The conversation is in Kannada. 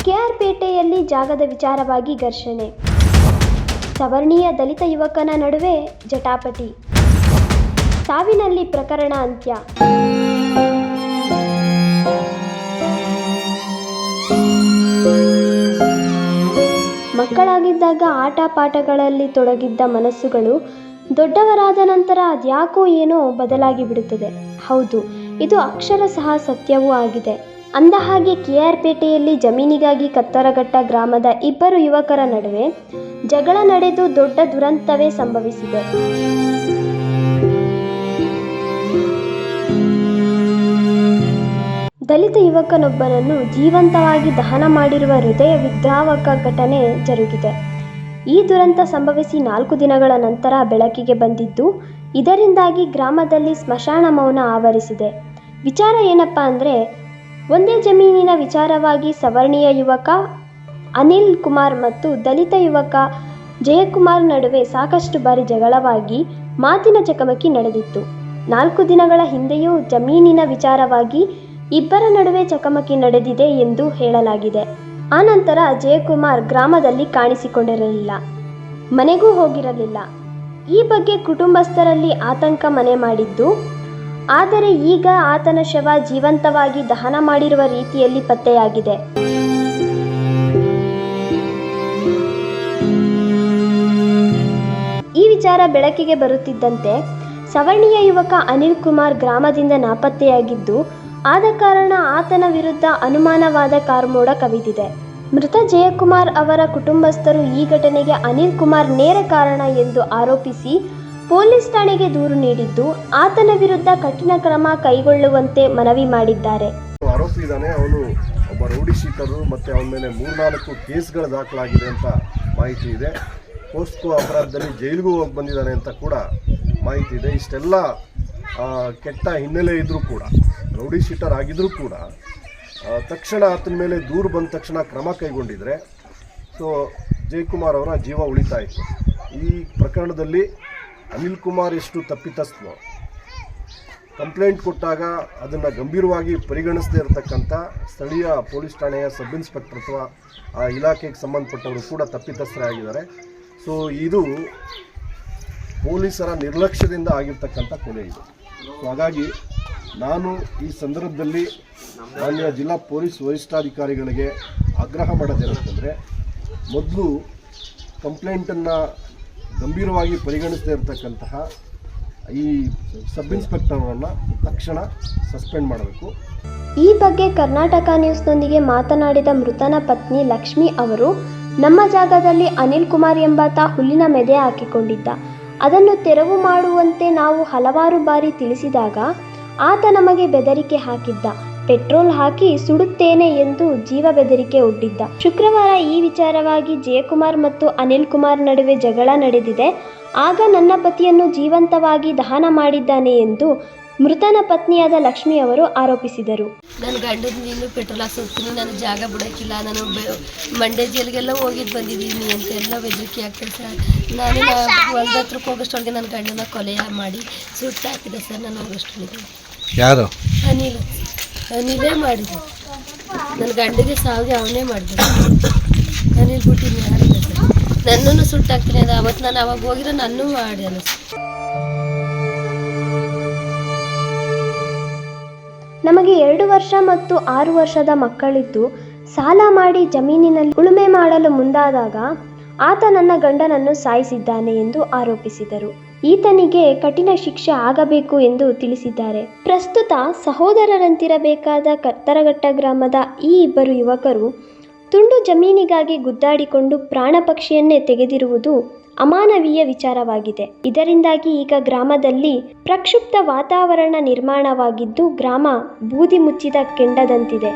ಕೆಆರ್ಪೇಟೆಯಲ್ಲಿ ಜಾಗದ ವಿಚಾರವಾಗಿ ಘರ್ಷಣೆ. ಸವರ್ಣೀಯ ದಲಿತ ಯುವಕನ ನಡುವೆ ಜಟಾಪಟಿ. ಸಾವಿನಲ್ಲಿ ಪ್ರಕರಣ ಅಂತ್ಯ. ಮಕ್ಕಳಾಗಿದ್ದಾಗ ಆಟ ಪಾಠಗಳಲ್ಲಿ ತೊಡಗಿದ್ದ ಮನಸ್ಸುಗಳು ದೊಡ್ಡವರಾದ ನಂತರ ಅದ್ಯಾಕೋ ಏನೋ ಬದಲಾಗಿ ಬಿಡುತ್ತದೆ. ಹೌದು, ಇದು ಅಕ್ಷರಶಃ ಸತ್ಯವೂ ಆಗಿದೆ. ಅಂದಹಾಗೆ ಕೆಆರ್ಪೇಟೆಯಲ್ಲಿ ಜಮೀನಿಗಾಗಿ ಕತ್ತರಘಟ್ಟ ಗ್ರಾಮದ ಇಬ್ಬರು ಯುವಕರ ನಡುವೆ ಜಗಳ ನಡೆದು ದೊಡ್ಡ ದುರಂತವೇ ಸಂಭವಿಸಿದೆ. ದಲಿತ ಯುವಕನೊಬ್ಬನನ್ನು ಜೀವಂತವಾಗಿ ದಹನ ಮಾಡಿರುವ ಹೃದಯ ವಿದ್ರಾವಕ ಘಟನೆ ಜರುಗಿದೆ. ಈ ದುರಂತ ಸಂಭವಿಸಿ 4 ದಿನಗಳ ನಂತರ ಬೆಳಕಿಗೆ ಬಂದಿದ್ದು, ಇದರಿಂದಾಗಿ ಗ್ರಾಮದಲ್ಲಿ ಸ್ಮಶಾನ ಮೌನ ಆವರಿಸಿದೆ. ವಿಚಾರ ಏನಪ್ಪ ಅಂದರೆ, ಒಂದೇ ಜಮೀನಿನ ವಿಚಾರವಾಗಿ ಸವರ್ಣೀಯ ಯುವಕ ಅನಿಲ್ ಕುಮಾರ್ ಮತ್ತು ದಲಿತ ಯುವಕ ಜಯಕುಮಾರ್ ನಡುವೆ ಸಾಕಷ್ಟು ಬಾರಿ ಜಗಳವಾಗಿ ಮಾತಿನ ಚಕಮಕಿ ನಡೆದಿತ್ತು. 4 ದಿನಗಳ ಹಿಂದೆಯೂ ಜಮೀನಿನ ವಿಚಾರವಾಗಿ ಇಬ್ಬರ ನಡುವೆ ಚಕಮಕಿ ನಡೆದಿದೆ ಎಂದು ಹೇಳಲಾಗಿದೆ. ಆನಂತರ ಜಯಕುಮಾರ್ ಗ್ರಾಮದಲ್ಲಿ ಕಾಣಿಸಿಕೊಂಡಿರಲಿಲ್ಲ, ಮನೆಗೂ ಹೋಗಿರಲಿಲ್ಲ. ಈ ಬಗ್ಗೆ ಕುಟುಂಬಸ್ಥರಲ್ಲಿ ಆತಂಕ ಮನೆ ಮಾಡಿದ್ದು, ಆದರೆ ಈಗ ಆತನ ಶವ ಜೀವಂತವಾಗಿ ದಹನ ಮಾಡಿರುವ ರೀತಿಯಲ್ಲಿ ಪತ್ತೆಯಾಗಿದೆ. ಈ ವಿಚಾರ ಬೆಳಕಿಗೆ ಬರುತ್ತಿದ್ದಂತೆ ಸವರ್ಣೀಯ ಯುವಕ ಅನಿಲ್ ಕುಮಾರ್ ಗ್ರಾಮದಿಂದ ನಾಪತ್ತೆಯಾಗಿದ್ದು, ಆದ ಕಾರಣ ಆತನ ವಿರುದ್ಧ ಅನುಮಾನವಾದ ಕಾರ್ಮೋಡ ಕವಿದಿದೆ. ಮೃತ ಜಯಕುಮಾರ್ ಅವರ ಕುಟುಂಬಸ್ಥರು ಈ ಘಟನೆಗೆ ಅನಿಲ್ ಕುಮಾರ್ ನೇರ ಕಾರಣ ಎಂದು ಆರೋಪಿಸಿ ಪೊಲೀಸ್ ಠಾಣೆಗೆ ದೂರು ನೀಡಿದ್ದು, ಆತನ ವಿರುದ್ಧ ಕಠಿಣ ಕ್ರಮ ಕೈಗೊಳ್ಳುವಂತೆ ಮನವಿ ಮಾಡಿದ್ದಾರೆ. ಆರೋಪಿ ಇದ್ದಾನೆ, ಅವನು ಒಬ್ಬ ರೌಡಿ ಶೀಟರು ಮತ್ತು ಅವನ ಮೇಲೆ 3-4 ಕೇಸ್ಗಳು ದಾಖಲಾಗಿದೆ ಅಂತ ಮಾಹಿತಿ ಇದೆ. ಪೋಸ್ಕೋ ಅಪರಾಧದಲ್ಲಿ ಜೈಲಿಗೂ ಹೋಗಿ ಬಂದಿದ್ದಾನೆ ಅಂತ ಕೂಡ ಮಾಹಿತಿ ಇದೆ. ಇಷ್ಟೆಲ್ಲ ಕೆಟ್ಟ ಹಿನ್ನೆಲೆ ಇದ್ದರೂ ಕೂಡ, ರೌಡಿ ಶೀಟರ್ ಆಗಿದ್ದರೂ ಕೂಡ ತಕ್ಷಣ ಆತನ ಮೇಲೆ ದೂರು ಬಂದ ತಕ್ಷಣ ಕ್ರಮ ಕೈಗೊಂಡಿದ್ರೆ ಜಯಕುಮಾರ್ ಅವರ ಜೀವ ಉಳಿತಾ ಇತ್ತು. ಈ ಪ್ರಕರಣದಲ್ಲಿ ಅನಿಲ್ ಕುಮಾರ್ ಎಷ್ಟು ತಪ್ಪಿತಸ್ಥನೋ, ಕಂಪ್ಲೇಂಟ್ ಕೊಟ್ಟಾಗ ಅದನ್ನು ಗಂಭೀರವಾಗಿ ಪರಿಗಣಿಸದೇ ಇರತಕ್ಕಂಥ ಸ್ಥಳೀಯ ಪೊಲೀಸ್ ಠಾಣೆಯ ಸಬ್ ಇನ್ಸ್ಪೆಕ್ಟರ್ ಅಥವಾ ಆ ಇಲಾಖೆಗೆ ಸಂಬಂಧಪಟ್ಟವರು ಕೂಡ ತಪ್ಪಿತಸ್ಥರೇ ಆಗಿದ್ದಾರೆ. ಇದು ಪೊಲೀಸರ ನಿರ್ಲಕ್ಷ್ಯದಿಂದ ಆಗಿರ್ತಕ್ಕಂಥ ಕೊಲೆ ಇದು. ಹಾಗಾಗಿ ನಾನು ಈ ಸಂದರ್ಭದಲ್ಲಿ ಮಾನ್ಯ ಜಿಲ್ಲಾ ಪೊಲೀಸ್ ವರಿಷ್ಠಾಧಿಕಾರಿಗಳಿಗೆ ಆಗ್ರಹ ಮಾಡೋದೇನಂತಂದರೆ, ಮೊದಲು ಕಂಪ್ಲೇಂಟನ್ನು ಗಂಭೀರವಾಗಿ ಪರಿಗಣಿಸದೇ ಇರತಕ್ಕಂತಹ ಈ ಸಬ್ ಇನ್ಸ್ಪೆಕ್ಟರ್ಗಳನ್ನು ತಕ್ಷಣ ಸಸ್ಪೆಂಡ್ ಮಾಡಬೇಕು. ಈ ಬಗ್ಗೆ ಕರ್ನಾಟಕ ನ್ಯೂಸ್ನೊಂದಿಗೆ ಮಾತನಾಡಿದ ಮೃತನ ಪತ್ನಿ ಲಕ್ಷ್ಮಿ ಅವರು, ನಮ್ಮ ಜಾಗದಲ್ಲಿ ಅನಿಲ್ ಕುಮಾರ್ ಎಂಬಾತ ಹುಲ್ಲಿನ ಮೆದೆ ಹಾಕಿಕೊಂಡಿದ್ದ. ಅದನ್ನು ತೆರವು ಮಾಡುವಂತೆ ನಾವು ಹಲವಾರು ಬಾರಿ ತಿಳಿಸಿದಾಗ ಆತ ನಮಗೆ ಬೆದರಿಕೆ ಹಾಕಿದ್ದ. ಪೆಟ್ರೋಲ್ ಹಾಕಿ ಸುಡುತ್ತೇನೆ ಎಂದು ಜೀವ ಬೆದರಿಕೆ ಒಡ್ಡಿದ್ದ. ಶುಕ್ರವಾರ ಈ ವಿಚಾರವಾಗಿ ಜಯಕುಮಾರ್ ಮತ್ತು ಅನಿಲ್ ಕುಮಾರ್ ನಡುವೆ ಜಗಳ ನಡೆದಿದೆ. ಆಗ ನನ್ನ ಪತಿಯನ್ನು ಜೀವಂತವಾಗಿ ದಹನ ಮಾಡಿದ್ದಾನೆ ಎಂದು ಮೃತನ ಪತ್ನಿಯಾದ ಲಕ್ಷ್ಮಿ ಅವರು ಆರೋಪಿಸಿದರು. ನನ್ನ ಗಂಡನ ನೀನು ಪೆಟ್ರೋಲ್ ಹಾಕ್ಸೋಗ್ತೀನಿ, ನಾನು ಜಾಗ ಬಿಡೋಕ್ಕಿಲ್ಲ, ನಾನು ಮಂಡ್ಯ ಜೈಲಿಗೆಲ್ಲ ಹೋಗಿದ್ದು ಬಂದಿದ್ದೀನಿ ಅಂತ ಎಲ್ಲ ಬೆದರಿಕೆ ಆಗ್ತದೆ ಸರ್. ನಾನು ಹೊಲ್ದ ಹತ್ರಕ್ಕೆ ಹೋಗೋಷ್ಟೊಳಗೆ ನನ್ನ ಗಂಡನ ಕೊಲೆ ಮಾಡಿ ಸುಟ್ಟು ಹಾಕಿದೆ ಸರ್. ನಾನು ಹೋಗೋಷ್ಟೊಳಗೆ ಯಾರು? ಅನಿಲೇ ಮಾಡಿದೆ. ನನ್ನ ಗಂಡಿಗೆ ಸಾವಿಗೆ ಅವನೇ ಮಾಡಿದೆ. ಅನಿಲ್ ಬಿಟ್ಟಿನಿ ಯಾರಿಲ್ಲ ಸರ್. ನನ್ನನ್ನು ಸುಟ್ಟಾಕ್ತೀನಿ ಅದು. ಅವತ್ತು ನಾನು ಅವಾಗ ಹೋಗಿರೋ ನನ್ನೂ ಮಾಡಿ ಅನ್ನಿಸ್ತು. ನಮಗೆ 2 ವರ್ಷ ಮತ್ತು 6 ವರ್ಷದ ಮಕ್ಕಳಿದ್ದು ಸಾಲ ಮಾಡಿ ಜಮೀನಿನಲ್ಲಿ ಉಳುಮೆ ಮಾಡಲು ಮುಂದಾದಾಗ ಆತ ನನ್ನ ಗಂಡನನ್ನು ಸಾಯಿಸಿದ್ದಾನೆ ಎಂದು ಆರೋಪಿಸಿದರು. ಈತನಿಗೆ ಕಠಿಣ ಶಿಕ್ಷೆ ಆಗಬೇಕು ಎಂದು ತಿಳಿಸಿದ್ದಾರೆ. ಪ್ರಸ್ತುತ ಸಹೋದರರಂತಿರಬೇಕಾದ ಕತ್ತರಘಟ್ಟ ಗ್ರಾಮದ ಈ ಇಬ್ಬರು ಯುವಕರು ತುಂಡು ಜಮೀನಿಗಾಗಿ ಗುದ್ದಾಡಿಕೊಂಡು ಪ್ರಾಣ ಪಕ್ಷಿಯನ್ನೇ ತೆಗೆದಿರುವುದು ಅಮಾನವೀಯ ವಿಚಾರವಾಗಿದೆ. ಇದರಿಂದಾಗಿ ಈಗ ಗ್ರಾಮದಲ್ಲಿ ಪ್ರಕ್ಷುಬ್ಧ ವಾತಾವರಣ ನಿರ್ಮಾಣವಾಗಿದ್ದು, ಗ್ರಾಮ ಬೂದಿ ಮುಚ್ಚಿದ ಕೆಂಡದಂತಿದೆ.